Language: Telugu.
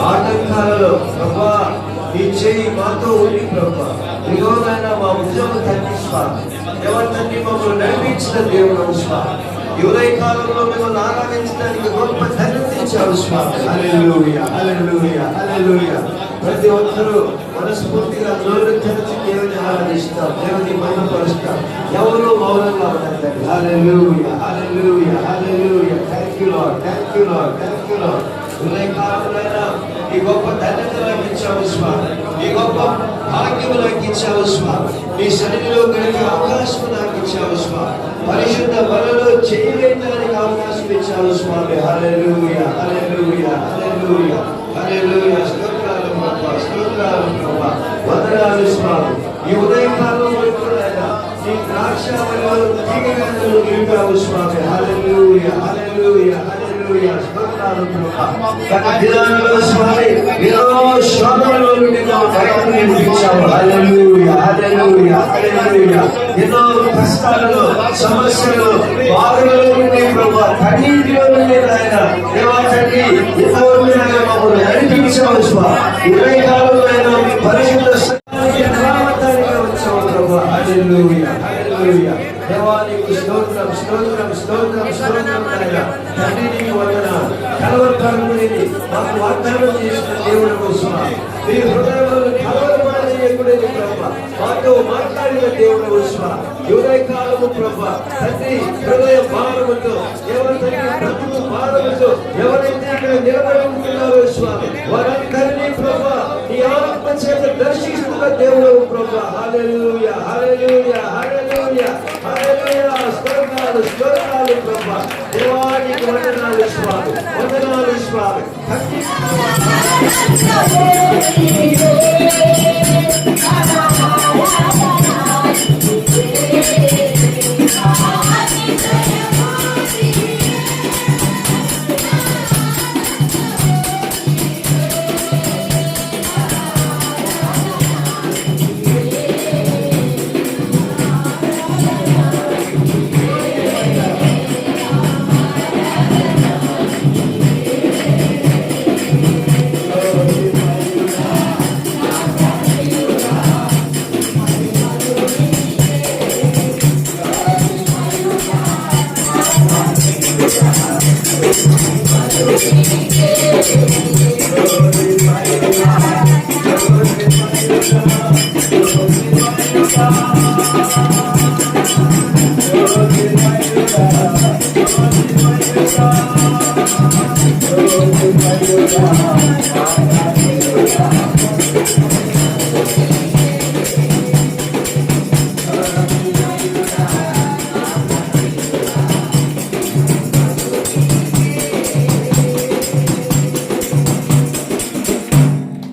ఆటంకాలలో ప్రభా నీ చేయి మాతో ఉండి ప్రభా విరోధైన మా ఉద్యోగం తగ్గిస్తాను ఎవరిని మమ్మల్ని నడిపించిన దేవుడు స్వామి ఈ ఉదయకాలంలో మిమ్మల్ని ఆరాధించడానికి గొప్ప ధన్యతించావు స్వామి. హల్లెలూయా హల్లెలూయా హల్లెలూయా. ప్రతి ఒక్కరూ మనస్ఫూర్తిగా నోరు తెరిచి దేవుని ఆరాధిస్తాం, దేవుని మహిమపరుస్తాం. ఎవరు మౌనంగా ఉండదు. Hallelujah hallelujah hallelujah. Thank you lord, thank you lord, thank you lord. ఉదయకాలంలో ఈ గొప్ప ధన్యత నాకు ఇచ్చావు స్వామి, ఈ గొప్ప భాగ్యము నాకు ఇచ్చావు స్వామి, నీ సన్నిధిలో గడిపే అవకాశం నాకు ఇచ్చావు స్వామి, పరిశుద్ధ బలలో చేయడానికి అవకాశం ఇచ్చావు స్వామి. హల్లెలూయా హల్లెలూయా హల్లెలూయా హల్లెలూయా. స్తోత్రాలు ప్రభా, స్తోత్రాలు ప్రభా, వందనాలు స్వామి. ఈ ఉదయకాలం నీ ద్రాక్షావళిలో తీగగా నిలిపావు స్వామి. హల్లెలూయా హల్లెలూయా హల్లెలూయా. స్తోత్రాలు ప్రభా. గత దినాలలో స్వామి ఎన్నో శోధనల నుండి బయటకు నిలిపించావు. హల్లెలూయా హల్లెలూయా హల్లెలూయా. ఎన్నో కష్టాలలో, సమస్యలు, బాధలలో నుండి ప్రభా, కన్నీటిలో నుండి ఆయన దేవా తండ్రి ఎన్నో మమ్మల్ని నడిపించావు స్వామి. ఇరవై కాలంలో ఆయన పరిశుద్ధ వచ్చావు ప్రభా. హల్లెలూయా హల్లెలూయా. దేవానికి స్తోత్రం స్తోత్రం స్తోత్రం స్తోత్రం. తండ్రి నీకు వందనాలు. కలవరకారుని మాకు వాగ్దానం చేసిన దేవుడు కోసం మీ హృదయంలో కలవరపడేయకూడదు ప్రభా, మాతో మాట్లాడిన దేవుడు కోసం ఉదయకాలము ప్రభా తండ్రి హృదయ భారముతో ఎవరి బ్రతుకు భారముతో ఎవరైతే ఇక్కడ నిలబడి ఉంటున్నారో స్వామి వారందరినీ ప్రభా నీ ఆత్మ చేత దర్శిస్తున్న దేవుడు ప్రభా. హల్లెలూయా హల్లెలూయా హల్లెలూయా హల్లెలూయా. స్తోత్రాలు స్తోత్రాలు ప్రభా. దేవానికి వందనాలు స్వామి, వందనాలు స్వామి. Oh,